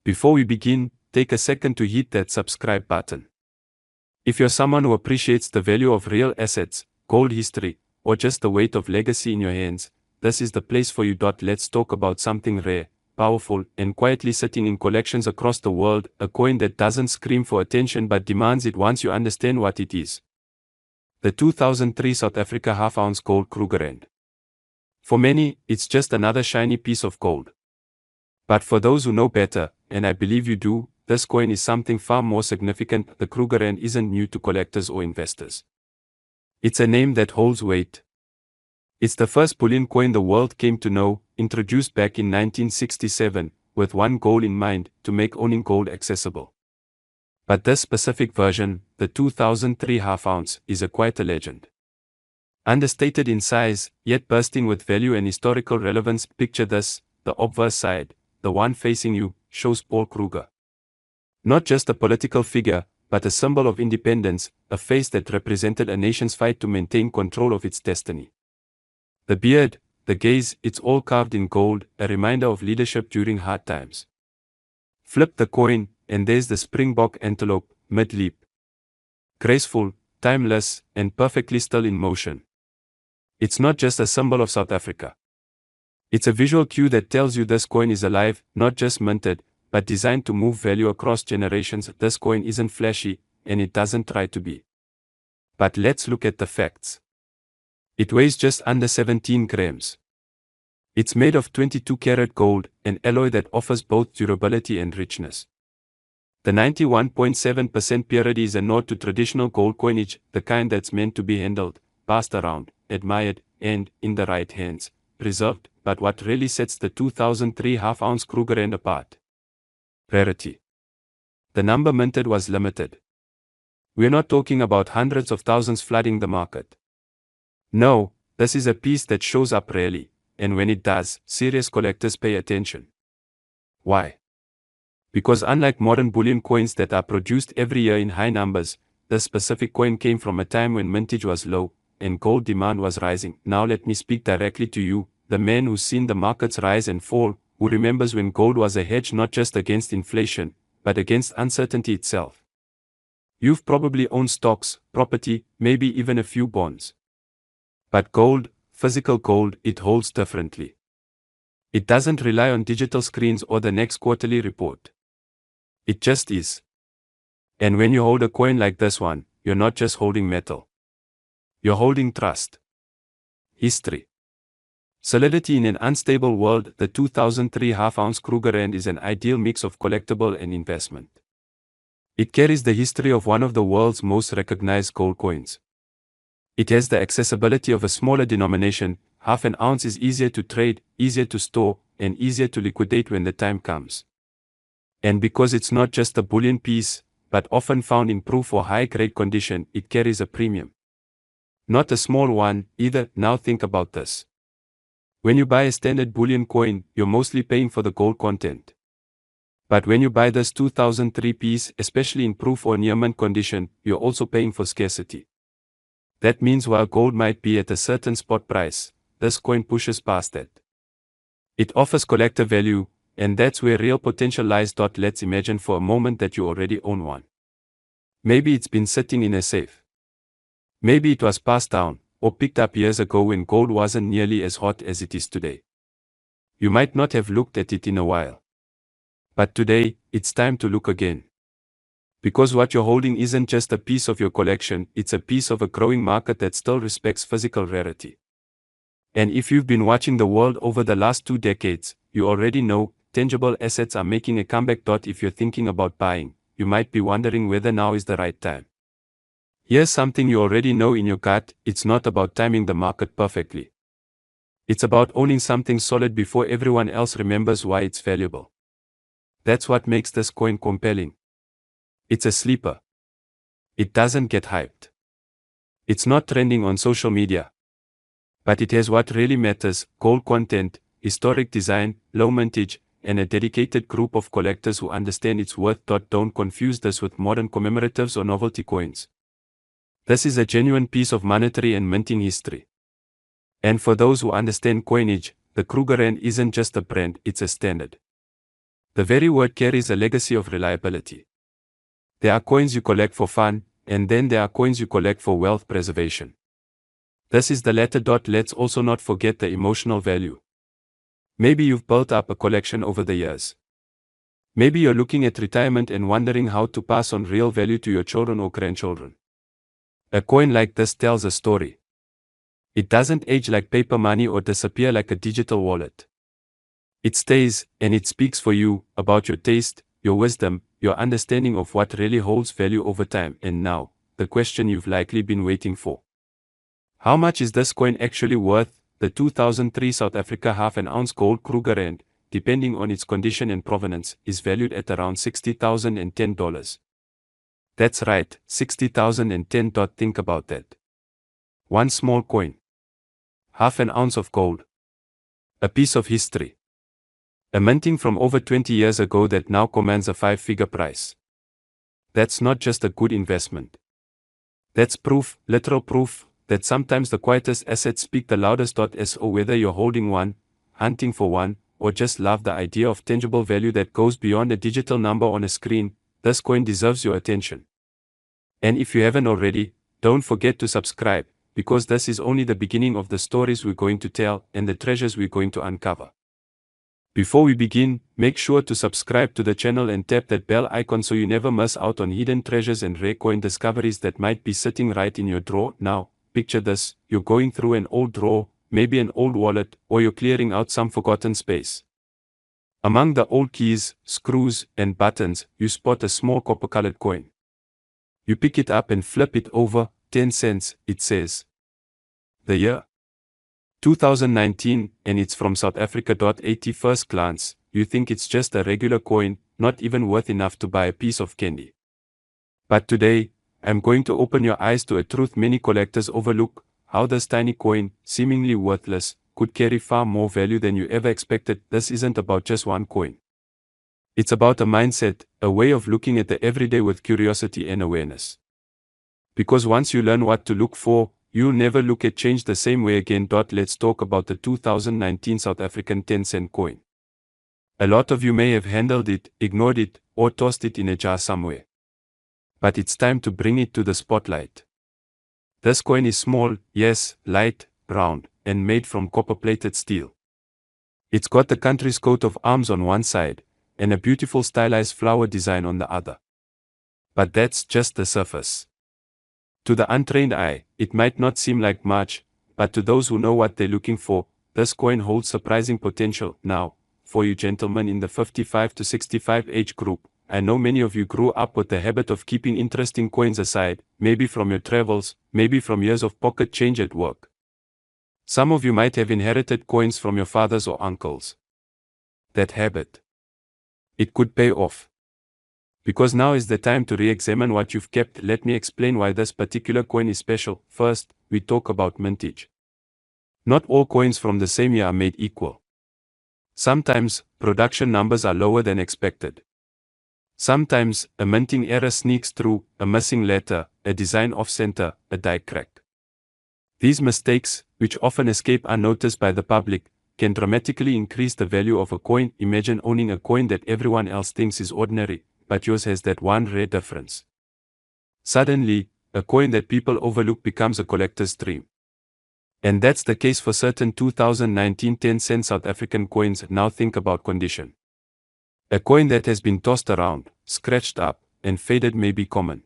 Before we begin, take a second to hit that subscribe button. If you're someone who appreciates the value of real assets, gold history, or just the weight of legacy in your hands, this is the place for you. Let's talk about something rare, powerful, and quietly sitting in collections across the world, a coin that doesn't scream for attention but demands it once you understand what it is. The 2003 South Africa half-ounce gold Krugerrand. For many, it's just another shiny piece of gold. But for those who know better, and I believe you do, this coin is something far more significant. The Krugerrand isn't new to collectors or investors. It's a name that holds weight. It's the first bullion coin the world came to know, introduced back in 1967, with one goal in mind: to make owning gold accessible. But this specific version, the 2003 half-ounce, is quite a legend. Understated in size, yet bursting with value and historical relevance. Picture this: the obverse side, the one facing you, shows Paul Kruger. Not just a political figure, but a symbol of independence, a face that represented a nation's fight to maintain control of its destiny. The beard, the gaze, it's all carved in gold, a reminder of leadership during hard times. Flip the coin, and there's the springbok antelope, mid-leap. Graceful, timeless, and perfectly still in motion. It's not just a symbol of South Africa. It's a visual cue that tells you this coin is alive, not just minted, but designed to move value across generations. This coin isn't flashy, and it doesn't try to be. But let's look at the facts. It weighs just under 17 grams. It's made of 22-karat gold, an alloy that offers both durability and richness. The 91.7% purity is a nod to traditional gold coinage, the kind that's meant to be handled, passed around, admired, and, in the right hands, preserved. But what really sets the 2003 half-ounce Krugerrand apart? Rarity. The number minted was limited. We're not talking about hundreds of thousands flooding the market. No, this is a piece that shows up rarely, and when it does, serious collectors pay attention. Why? Because unlike modern bullion coins that are produced every year in high numbers, this specific coin came from a time when mintage was low, and gold demand was rising. Now let me speak directly to you, the man who's seen the markets rise and fall, who remembers when gold was a hedge not just against inflation, but against uncertainty itself. You've probably owned stocks, property, maybe even a few bonds. But gold, physical gold, it holds differently. It doesn't rely on digital screens or the next quarterly report. It just is. And when you hold a coin like this one, you're not just holding metal. You're holding trust. History. Solidity in an unstable world. The 2003 half-ounce Krugerrand is an ideal mix of collectible and investment. It carries the history of one of the world's most recognized gold coins. It has the accessibility of a smaller denomination. Half an ounce is easier to trade, easier to store, and easier to liquidate when the time comes. And because it's not just a bullion piece, but often found in proof or high-grade condition, it carries a premium. Not a small one, either. Now think about this. When you buy a standard bullion coin, you're mostly paying for the gold content. But when you buy this 2003 piece, especially in proof or near-mint condition, you're also paying for scarcity. That means while gold might be at a certain spot price, this coin pushes past that. It offers collector value, and that's where real potential lies. Let's imagine for a moment that you already own one. Maybe it's been sitting in a safe. Maybe it was passed down, or picked up years ago when gold wasn't nearly as hot as it is today. You might not have looked at it in a while. But today, it's time to look again. Because what you're holding isn't just a piece of your collection, it's a piece of a growing market that still respects physical rarity. And if you've been watching the world over the last 2 decades, you already know, tangible assets are making a comeback. If you're thinking about buying, you might be wondering whether now is the right time. Here's something you already know in your gut: it's not about timing the market perfectly. It's about owning something solid before everyone else remembers why it's valuable. That's what makes this coin compelling. It's a sleeper. It doesn't get hyped. It's not trending on social media. But it has what really matters: gold content, historic design, low mintage, and a dedicated group of collectors who understand its worth. Don't confuse this with modern commemoratives or novelty coins. This is a genuine piece of monetary and minting history. And for those who understand coinage, the Krugerrand isn't just a brand, it's a standard. The very word carries a legacy of reliability. There are coins you collect for fun, and then there are coins you collect for wealth preservation. This is the latter. Let's also not forget the emotional value. Maybe you've built up a collection over the years. Maybe you're looking at retirement and wondering how to pass on real value to your children or grandchildren. A coin like this tells a story. It doesn't age like paper money or disappear like a digital wallet. It stays, and it speaks for you, about your taste, your wisdom, your understanding of what really holds value over time. And now, the question you've likely been waiting for. How much is this coin actually worth? The 2003 South Africa half-an-ounce gold Krugerrand, depending on its condition and provenance, is valued at around $60,010. That's right, $60,010. Think about that. One small coin. Half an ounce of gold. A piece of history. A minting from over 20 years ago that now commands a 5-figure price. That's not just a good investment. That's proof, literal proof, that sometimes the quietest assets speak the loudest. So whether you're holding one, hunting for one, or just love the idea of tangible value that goes beyond a digital number on a screen, this coin deserves your attention. And if you haven't already, don't forget to subscribe, because this is only the beginning of the stories we're going to tell and the treasures we're going to uncover. Before we begin, make sure to subscribe to the channel and tap that bell icon so you never miss out on hidden treasures and rare coin discoveries that might be sitting right in your drawer. Now, picture this: you're going through an old drawer, maybe an old wallet, or you're clearing out some forgotten space. Among the old keys, screws, and buttons, you spot a small copper-colored coin. You pick it up and flip it over. 10 cents, it says. The year? 2019, and it's from South Africa. At first glance, you think it's just a regular coin, not even worth enough to buy a piece of candy. But today, I'm going to open your eyes to a truth many collectors overlook: how this tiny coin, seemingly worthless, could carry far more value than you ever expected. This isn't about just one coin. It's about a mindset, a way of looking at the everyday with curiosity and awareness. Because once you learn what to look for, you'll never look at change the same way again. Let's talk about the 2019 South African 10-cent coin. A lot of you may have handled it, ignored it, or tossed it in a jar somewhere. But it's time to bring it to the spotlight. This coin is small, yes, light, round, and made from copper-plated steel. It's got the country's coat of arms on one side, and a beautiful stylized flower design on the other. But that's just the surface. To the untrained eye, it might not seem like much, but to those who know what they're looking for, this coin holds surprising potential. Now, for you gentlemen in the 55 to 65 age group, I know many of you grew up with the habit of keeping interesting coins aside, maybe from your travels, maybe from years of pocket change at work. Some of you might have inherited coins from your fathers or uncles. That habit, it could pay off. Because now is the time to re-examine what you've kept. Let me explain why this particular coin is special. First, we talk about mintage. Not all coins from the same year are made equal. Sometimes, production numbers are lower than expected. Sometimes, a minting error sneaks through: a missing letter, a design off-center, a die crack. These mistakes, which often escape unnoticed by the public, can dramatically increase the value of a coin. Imagine owning a coin that everyone else thinks is ordinary, but yours has that one rare difference. Suddenly, a coin that people overlook becomes a collector's dream. And that's the case for certain 2019 10-cent South African coins. Now think about condition. A coin that has been tossed around, scratched up, and faded may be common.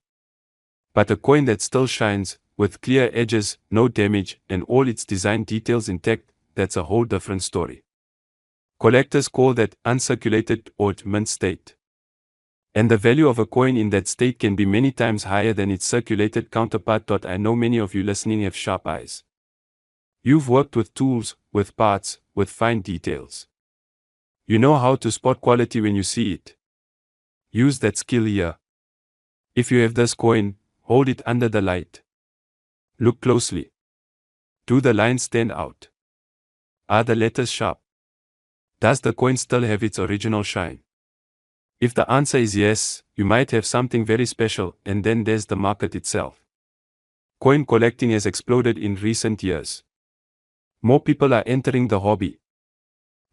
But a coin that still shines, with clear edges, no damage, and all its design details intact, that's a whole different story. Collectors call that uncirculated or mint state. And the value of a coin in that state can be many times higher than its circulated counterpart. I know many of you listening have sharp eyes. You've worked with tools, with parts, with fine details. You know how to spot quality when you see it. Use that skill here. If you have this coin, hold it under the light. Look closely. Do the lines stand out? Are the letters sharp? Does the coin still have its original shine? If the answer is yes, you might have something very special. And then there's the market itself. Coin collecting has exploded in recent years. More people are entering the hobby.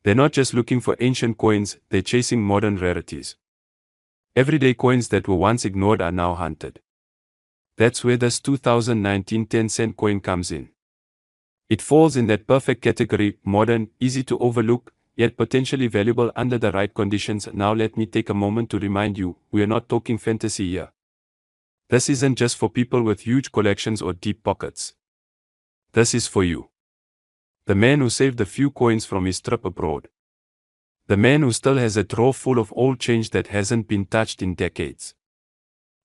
They're not just looking for ancient coins, they're chasing modern rarities. Everyday coins that were once ignored are now hunted. That's where this 2019 10-cent coin comes in. It falls in that perfect category, modern, easy to overlook, yet potentially valuable under the right conditions. Now let me take a moment to remind you, we are not talking fantasy here. This isn't just for people with huge collections or deep pockets. This is for you. The man who saved a few coins from his trip abroad. The man who still has a drawer full of old change that hasn't been touched in decades.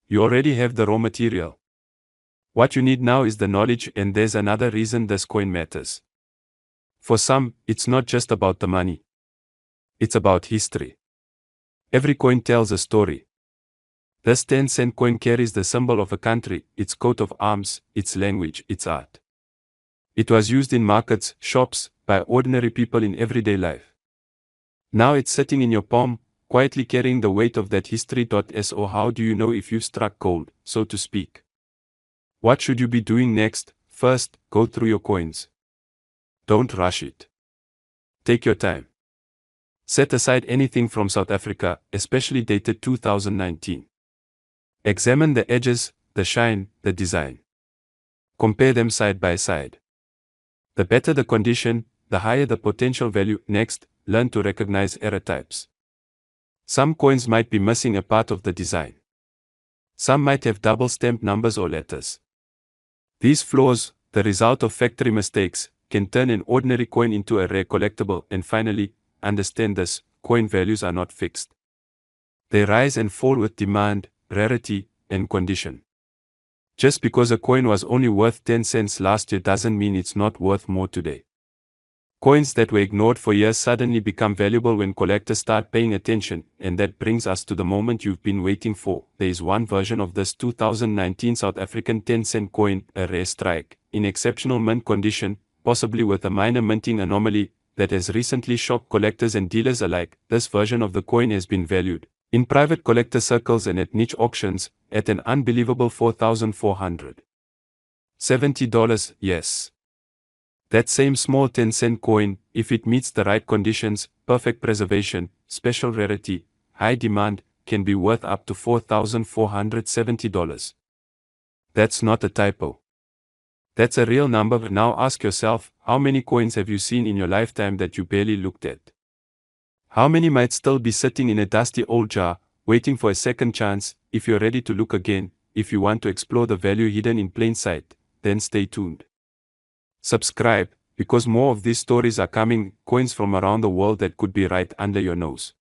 You already have the raw material. What you need now is the knowledge, and there's another reason this coin matters. For some, it's not just about the money. It's about history. Every coin tells a story. This 10-cent coin carries the symbol of a country, its coat of arms, its language, its art. It was used in markets, shops, by ordinary people in everyday life. Now it's sitting in your palm, quietly carrying the weight of that history. So how do you know if you've struck gold, so to speak? What should you be doing next? First, go through your coins. Don't rush it. Take your time. Set aside anything from South Africa, especially dated 2019. Examine the edges, the shine, the design. Compare them side by side. The better the condition, the higher the potential value. Next, learn to recognize error types. Some coins might be missing a part of the design. Some might have double stamped numbers or letters. These flaws, the result of factory mistakes, can turn an ordinary coin into a rare collectible. And finally, understand this, coin values are not fixed. They rise and fall with demand, rarity, and condition. Just because a coin was only worth 10 cents last year doesn't mean it's not worth more today. Coins that were ignored for years suddenly become valuable when collectors start paying attention, and that brings us to the moment you've been waiting for. There is one version of this 2019 South African 10-cent coin, a rare strike, in exceptional mint condition, possibly with a minor minting anomaly, that has recently shocked collectors and dealers alike. This version of the coin has been valued, in private collector circles and at niche auctions, at an unbelievable $4,470. Yes. That same small 10-cent coin, if it meets the right conditions, perfect preservation, special rarity, high demand, can be worth up to $4,470. That's not a typo. That's a real number. Now ask yourself, how many coins have you seen in your lifetime that you barely looked at? How many might still be sitting in a dusty old jar, waiting for a second chance? If you're ready to look again, if you want to explore the value hidden in plain sight, then stay tuned. Subscribe, because more of these stories are coming, coins from around the world that could be right under your nose.